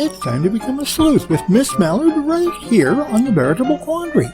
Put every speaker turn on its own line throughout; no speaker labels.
It's time to become a sleuth with Miss Mallard right here on the Veritable Quandary.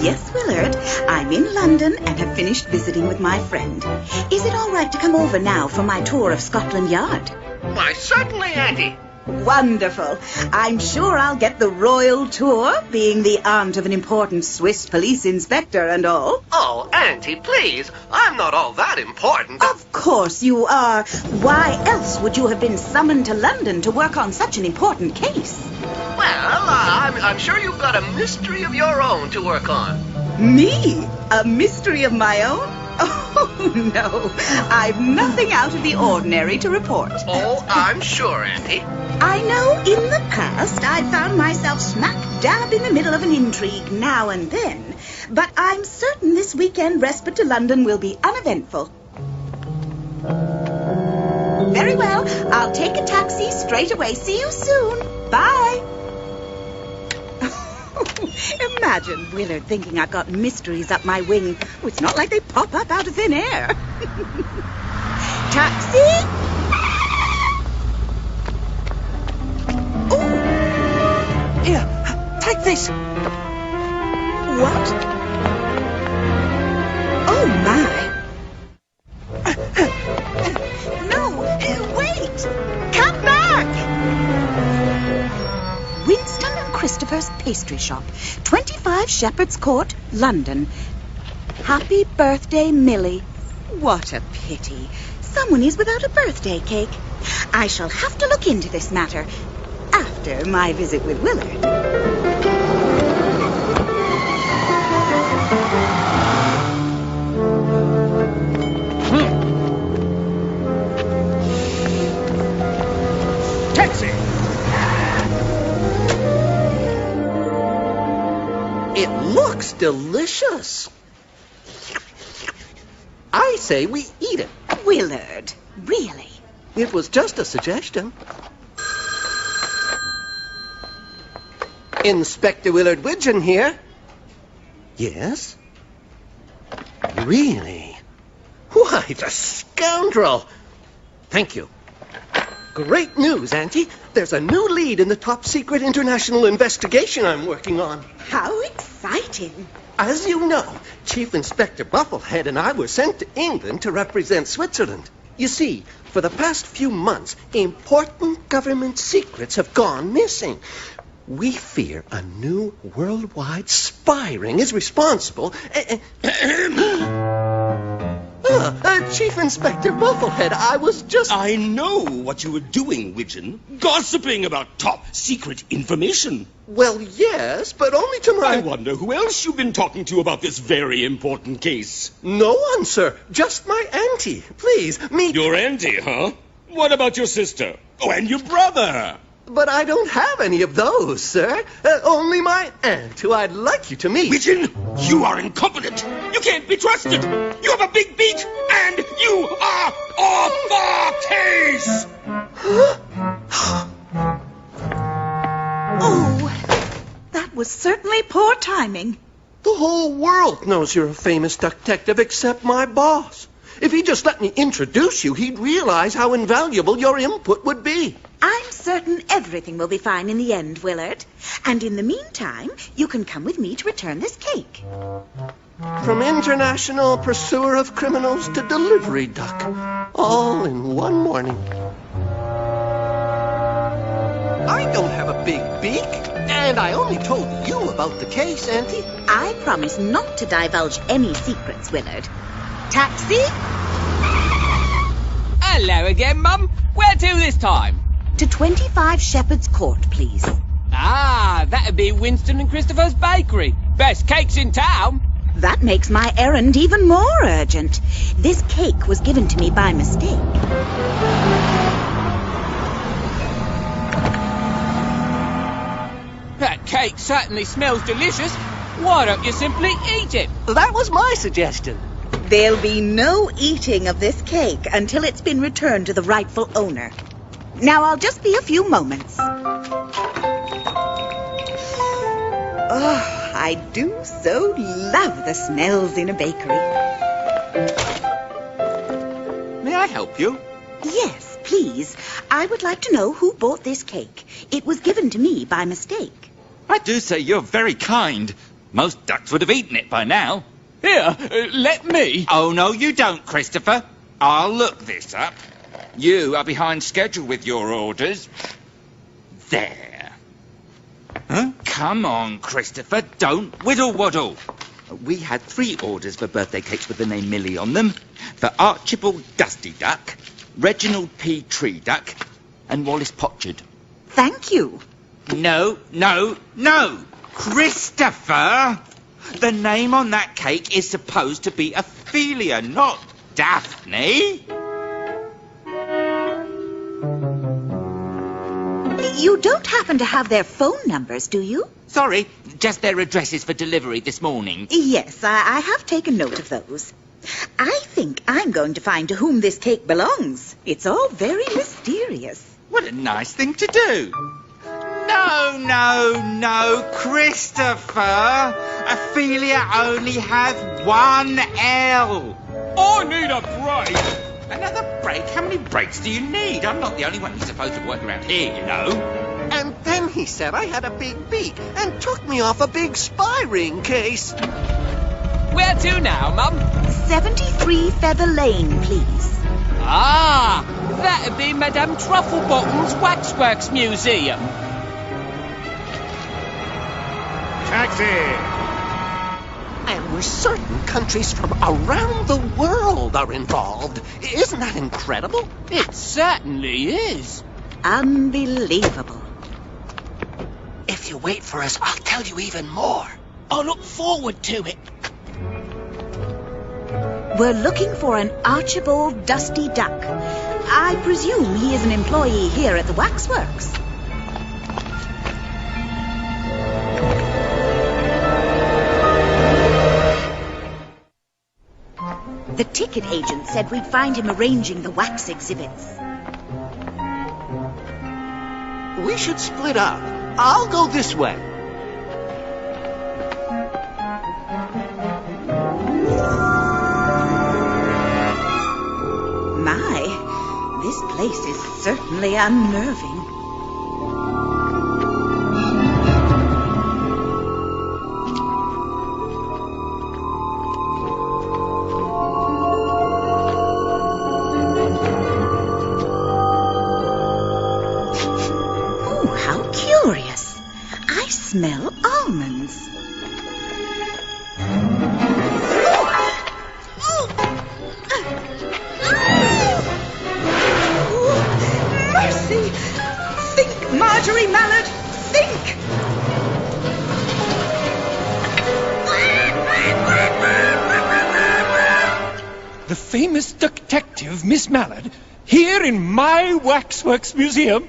Yes, Willard. I'm in London and have finished visiting with my friend. Is it all right to come over now for my tour of Scotland Yard?
Why, certainly, Auntie.
Wonderful. I'm sure I'll get the royal tour, being the aunt of an important Swiss police inspector and all.
Oh, Auntie, please. I'm not all that important.
Of course you are. Why else would you have been summoned to London to work on such an important case?
Well, I'm sure you've got a mystery of your own to work on.
Me? A mystery of my own? Oh, no. I've nothing out of the ordinary to report.
Oh, I'm sure, Auntie.
I know in the past I found myself smack dab in the middle of an intrigue now and then, but I'm certain this weekend respite to London will be uneventful. Very well. I'll take a taxi straight away. See you soon. Bye. Imagine Willard thinking I've got mysteries up my wing. Oh, it's not like they pop up out of thin air. Taxi? Oh!
Here, take this.
What? Oh, my. No, wait! Come back! Winston and Christopher's Pastry Shop, 25 Shepherd's Court, London. Happy birthday, Millie. What a pity. Someone is without a birthday cake. I shall have to look into this matter after my visit with Willard.
Taxi! It looks delicious. I say we eat it.
Willard, really?
It was just a suggestion. Inspector Willard Widgeon here. Yes? Really? Why, the scoundrel! Thank you. Great news, Auntie. There's a new lead in the top-secret international investigation I'm working on.
How exciting.
As you know, Chief Inspector Bufflehead and I were sent to England to represent Switzerland. You see, for the past few months, important government secrets have gone missing. We fear a new worldwide spy ring is responsible. Chief Inspector Bufflehead, I was just...
I know what you were doing, Widgeon. Gossiping about top-secret information.
Well, yes, but only to my...
I wonder who else you've been talking to about this very important case.
No one, sir. Just my auntie. Please, meet...
Your auntie, huh? What about your sister? Oh, and your brother?
But I don't have any of those, sir. Only my aunt, who I'd like you to meet.
Widgeon, you are incompetent. You can't be trusted. You have a big beak, and you are off the case.
Oh, that was certainly poor timing.
The whole world knows you're a famous detective except my boss. If he just let me introduce you, he'd realize how invaluable your input would be.
I'm certain everything will be fine in the end, Willard. And in the meantime, you can come with me to return this cake.
From international pursuer of criminals to delivery duck, all in one morning. I don't have a big beak, and I only told you about the case, Auntie.
I promise not to divulge any secrets, Willard. Taxi?
Hello again, Mum. Where to this time?
To 25 Shepherd's Court, please.
Ah, that'd be Winston and Christopher's Bakery. Best cakes in town.
That makes my errand even more urgent. This cake was given to me by mistake.
That cake certainly smells delicious. Why don't you simply eat it?
That was my suggestion.
There'll be no eating of this cake until it's been returned to the rightful owner. Now, I'll just be a few moments. Oh, I do so love the smells in a bakery.
May I help you?
Yes, please. I would like to know who bought this cake. It was given to me by mistake.
I do say you're very kind. Most ducks would have eaten it by now.
Here, let me.
Oh, no, you don't, Christopher. I'll look this up. You are behind schedule with your orders. There. Huh? Come on, Christopher, don't whittle-waddle. We had 3 orders for birthday cakes with the name Millie on them. For Archibald Dusty Duck, Reginald P. Tree Duck, and Wallace Potchard.
Thank you.
No, no, no! Christopher! The name on that cake is supposed to be Ophelia, not Daphne.
You don't happen to have their phone numbers, do you?
Sorry, just their addresses for delivery this morning.
Yes, I have taken note of those. I think I'm going to find to whom this cake belongs. It's all very mysterious.
What a nice thing to do. No, no, no, Christopher. Ophelia only has 1 L.
I need a break.
Another break? How many breaks do you need? I'm not the only one who's supposed to work around here, you know.
And then he said I had a big beak and took me off a big spy ring case.
Where to now, Mum?
73 Feather Lane, please.
Ah, that'd be Madame Trufflebottom's Waxworks Museum.
Taxi!
And we're certain countries from around the world are involved. Isn't that incredible?
It certainly is.
Unbelievable.
If you wait for us, I'll tell you even more.
I look forward to it.
We're looking for an Archibald Dusty Duck. I presume he is an employee here at the Waxworks. The ticket agent said we'd find him arranging the wax exhibits.
We should split up. I'll go this way.
My, this place is certainly unnerving. Curious. I smell almonds. Mercy! Think, Marjorie Mallard! Think!
The famous detective, Miss Mallard, here in my Waxworks Museum.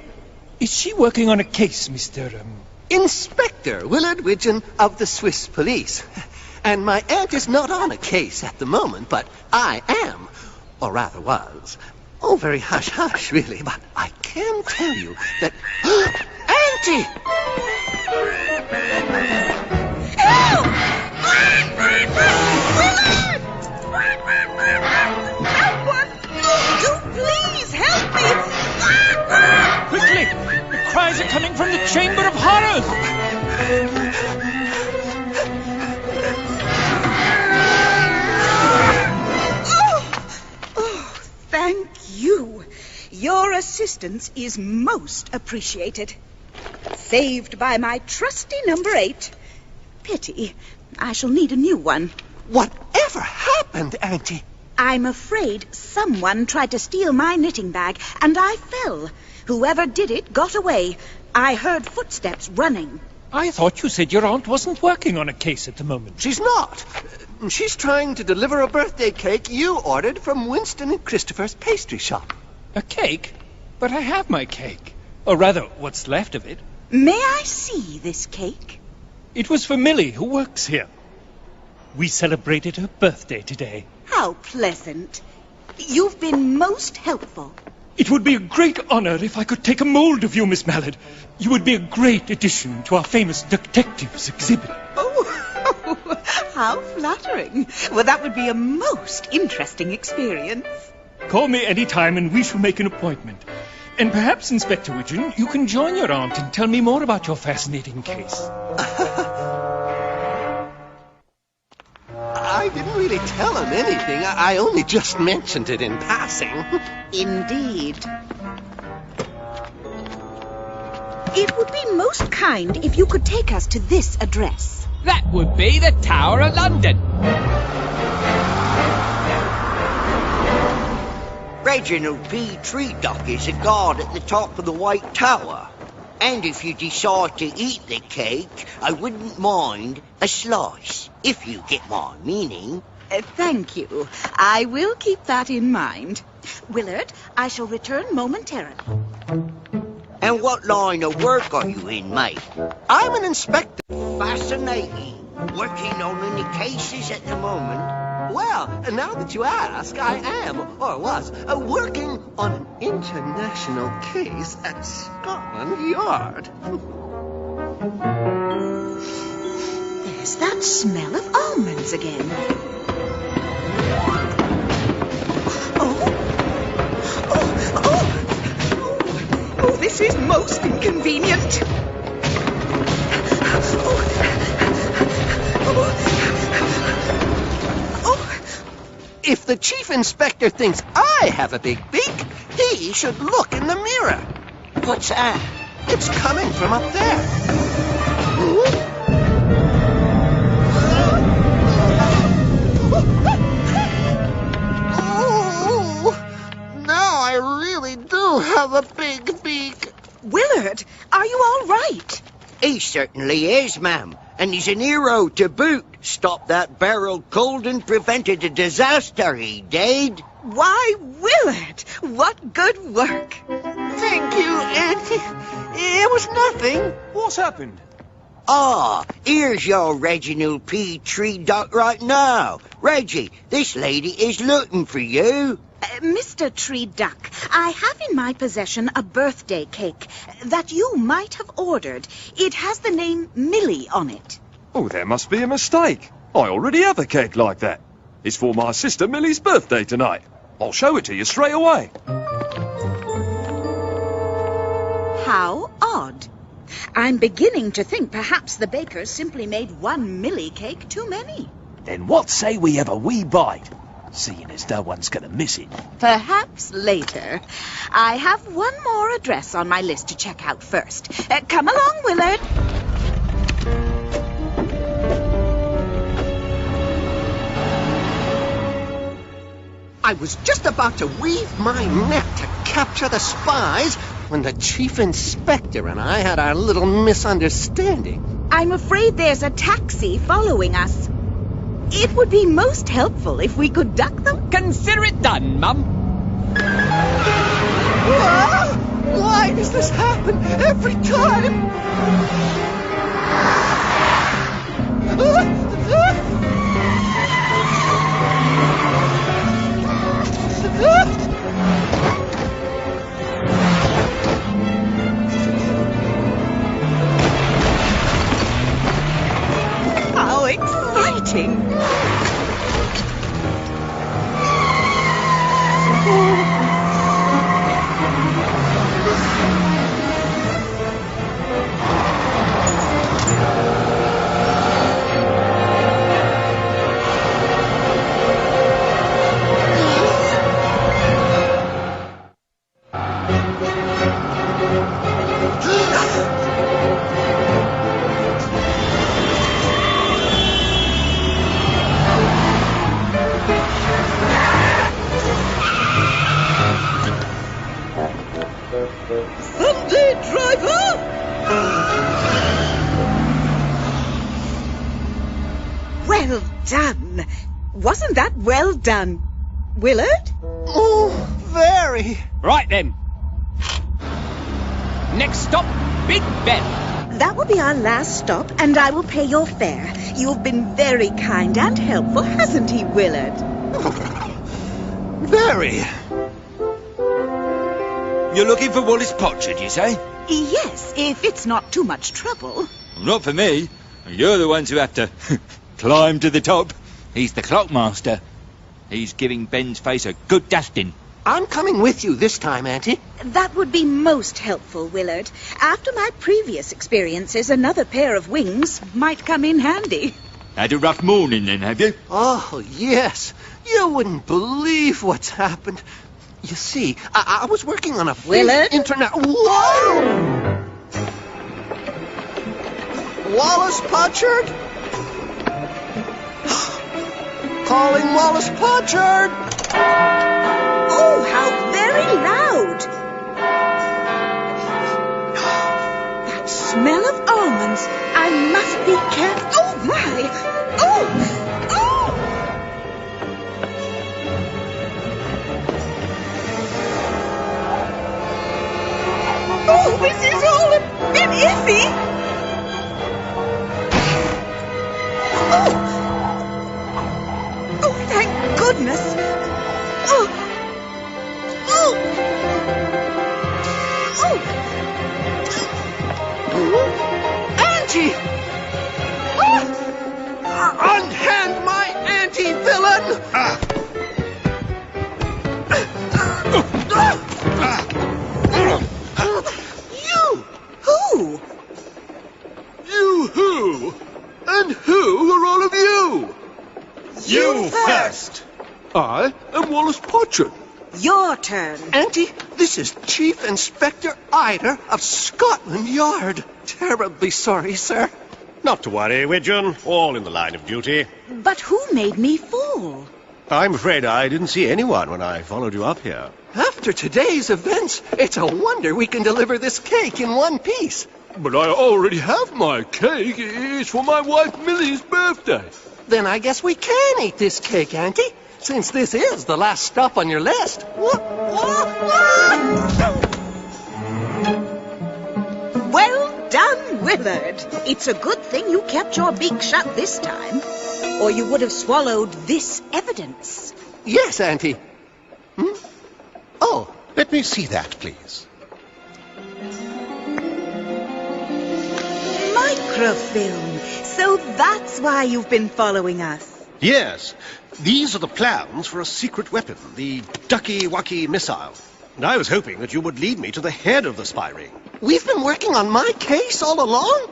Is she working on a case, Mr.
Inspector Willard Widgeon of the Swiss police. And my aunt is not on a case at the moment, but I am. Or rather was. Oh, very hush-hush, really, but I can tell you that... Auntie!
Help! Willard! Someone! Do please help me!
Quickly,
assistance is most appreciated. Saved by my trusty number 8. Pity. I shall need a new one.
Whatever happened, Auntie?
I'm afraid someone tried to steal my knitting bag, and I fell. Whoever did it got away. I heard footsteps running.
I thought you said your aunt wasn't working on a case at the moment.
She's not. She's trying to deliver a birthday cake you ordered from Winston and Christopher's pastry shop.
A cake? But I have my cake. Or rather, what's left of it.
May I see this cake?
It was for Millie, who works here. We celebrated her birthday today.
How pleasant. You've been most helpful.
It would be a great honor if I could take a mold of you, Miss Mallard. You would be a great addition to our famous detectives exhibit.
Oh, how flattering. Well, that would be a most interesting experience.
Call me any time and we shall make an appointment. And perhaps, Inspector Widgeon, you can join your aunt and tell me more about your fascinating case.
I didn't really tell him anything. I only just mentioned it in passing.
Indeed. It would be most kind if you could take us to this address.
That would be the Tower of London.
Reginald P. Tree Duck is a guard at the top of the White Tower. And if you decide to eat the cake, I wouldn't mind a slice, if you get my meaning.
Thank you. I will keep that in mind. Willard, I shall return momentarily.
And what line of work are you in, mate?
I'm an inspector.
Fascinating. Working on any cases at the moment?
Well, now that you ask, I am, or was, working on an international case at Scotland Yard.
There's that smell of almonds again. Oh, this is most inconvenient.
If the chief inspector thinks I have a big beak, he should look in the mirror.
What's that?
It's coming from up there. Oh, now I really do have a big beak.
Willard, are you all right?
He certainly is, ma'am. And he's an hero to boot. Stopped that barrel cold and prevented a disaster, he did.
Why, Willard, what good work.
Thank you, Auntie. It was nothing.
What's happened?
Ah, here's your Reginald P. Tree Duck right now. Reggie, this lady is looking for you.
Mr. Tree Duck, I have in my possession a birthday cake that you might have ordered. It has the name Millie on it.
Oh, there must be a mistake. I already have a cake like that. It's for my sister Millie's birthday tonight. I'll show it to you straight away.
How odd. I'm beginning to think perhaps the baker simply made one Millie cake too many.
Then what say we have a wee bite? Seeing as no one's gonna miss it.
Perhaps later. I have one more address on my list to check out first. Come along, Willard.
I was just about to weave my net to capture the spies when the chief inspector and I had our little misunderstanding.
I'm afraid there's a taxi following us. It would be most helpful if we could duck them.
Consider it done, Mum.
Why does this happen every time?
How exciting!
Sunday, driver!
Well done. Wasn't that well done, Willard?
Oh, very.
Right then. Next stop, Big Ben.
That will be our last stop, and I will pay your fare. You've been very kind and helpful, hasn't he, Willard?
Very.
You're looking for Wallace Potchard, you say?
Yes, if it's not too much trouble.
Not for me. You're the ones who have to climb to the top. He's the clockmaster. He's giving Ben's face a good dusting.
I'm coming with you this time, Auntie.
That would be most helpful, Willard. After my previous experiences, another pair of wings might come in handy.
Had a rough morning then, have you?
Oh, yes. You wouldn't believe what's happened. You see, I was working on a
Willard?
internet. Whoa! Wallace Potchard? Calling Wallace Potchard!
Oh, how very loud! That smell of almonds. I must be careful. Oh, my! Oh! Oh! Oh, this is all a bit iffy! Oh! Oh, thank goodness! Oh! Oh! Oh!
Auntie! Oh! Unhand my anti-villain! You!
Who?
You who? And who are all of you?
You first.
I am Wallace Potchard.
Your turn.
Auntie, this is Chief Inspector Eider of Scotland Yard. Terribly sorry, sir.
Not to worry, Widgeon. All in the line of duty.
But who made me fall?
I'm afraid I didn't see anyone when I followed you up here.
After today's events, it's a wonder we can deliver this cake in one piece.
But I already have my cake. It's for my wife Millie's birthday.
Then I guess we can eat this cake, Auntie, since this is the last stop on your list.
Well done, Willard. It's a good thing you kept your beak shut this time, or you would have swallowed this evidence.
Yes, Auntie. Oh,
Let me see that, please.
Microfilm. So that's why you've been following us.
Yes, these are the plans for a secret weapon, the Ducky-Wucky missile. And I was hoping that you would lead me to the head of the spy ring.
we've been working on my case all along?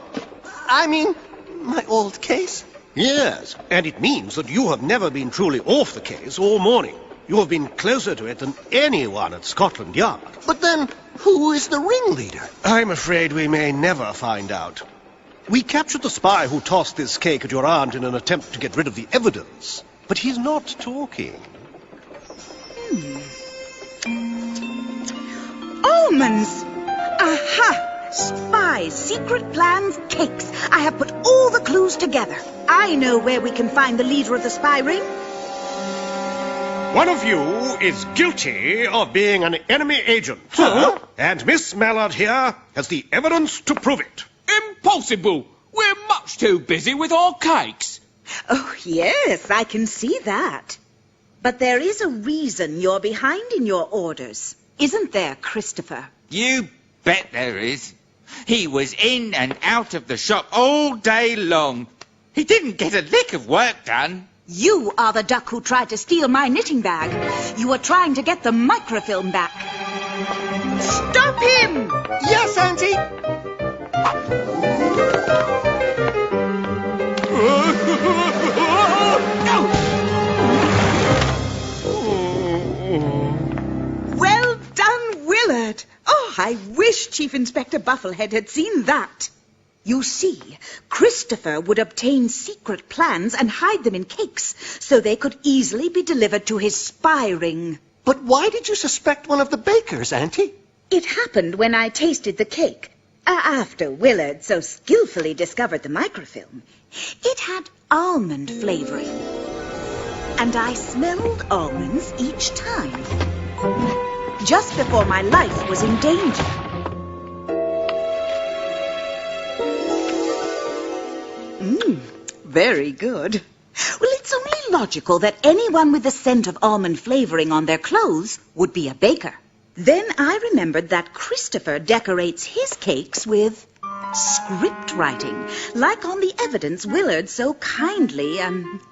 I mean, my old case?
Yes, and it means that you have never been truly off the case all morning. You have been closer to it than anyone at Scotland Yard.
But then, who is the ringleader?
I'm afraid we may never find out. We captured the spy who tossed this cake at your aunt in an attempt to get rid of the evidence. But he's not talking.
Almonds! Aha! Spies, secret plans, cakes. I have put all the clues together. I know where we can find the leader of the spy ring.
One of you is guilty of being an enemy agent.
Huh?
And Miss Mallard here has the evidence to prove it.
Impossible! We're much too busy with our cakes.
Oh, yes, I can see that. But there is a reason you're behind in your orders. Isn't there, Christopher?
You bet there is. He was in and out of the shop all day long. He didn't get a lick of work done.
You are the duck who tried to steal my knitting bag. You were trying to get the microfilm back. Stop him!
Yes, Auntie.
Well done, Willard. Oh, I wish Chief Inspector Bufflehead had seen that. You see, Christopher would obtain secret plans and hide them in cakes so they could easily be delivered to his spy ring.
But why did you suspect one of the bakers, Auntie?
It happened when I tasted the cake, after Willard so skillfully discovered the microfilm. It had almond flavoring, and I smelled almonds each time, just before my life was in danger. Very good. Well, it's only logical that anyone with the scent of almond flavoring on their clothes would be a baker. Then I remembered that Christopher decorates his cakes with script writing, like on the evidence Willard so kindly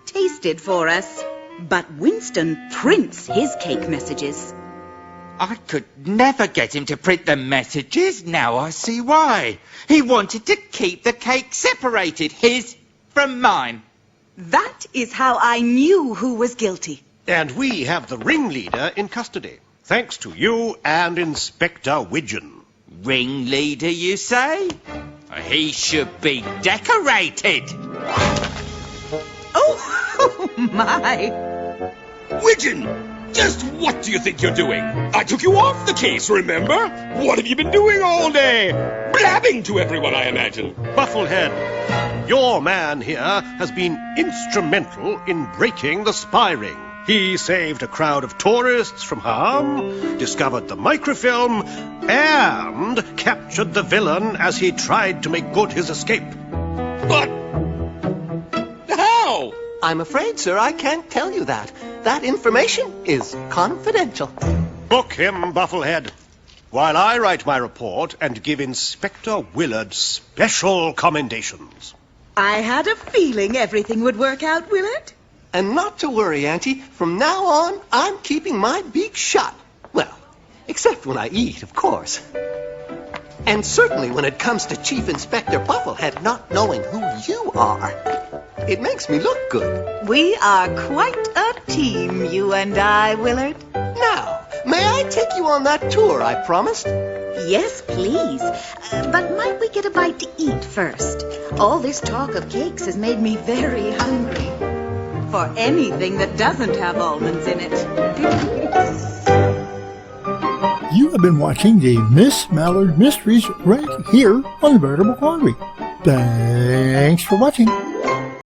tasted for us. But Winston prints his cake messages.
I could never get him to print the messages. Now I see why. He wanted to keep the cake separated, his from mine.
That is how I knew who was guilty.
And we have the ringleader in custody, thanks to you and Inspector Widgeon.
Ringleader, you say? He should be decorated.
Oh, my.
Widgeon! Just what do you think you're doing? I took you off the case, remember? What have you been doing all day? Blabbing to everyone, I imagine.
Bufflehead, your man here has been instrumental in breaking the spy ring. He saved a crowd of tourists from harm, discovered the microfilm, and captured the villain as he tried to make good his escape.
But how?
I'm afraid, sir, I can't tell you that. That information is confidential.
Book him, Bufflehead, while I write my report and give Inspector Willard special commendations.
I had a feeling everything would work out, Willard.
And not to worry, Auntie. From now on, I'm keeping my beak shut. Well, except when I eat, of course. And certainly when it comes to Chief Inspector Bufflehead not knowing who you are. It makes me look good.
We are quite a team, you and I, Willard.
Now, may I take you on that tour I promised?
Yes, please. But might we get a bite to eat first? All this talk of cakes has made me very hungry. For anything that doesn't have almonds in it.
You have been watching the Miss Mallard Mysteries right here on the Veritable Quandary. Thanks for watching.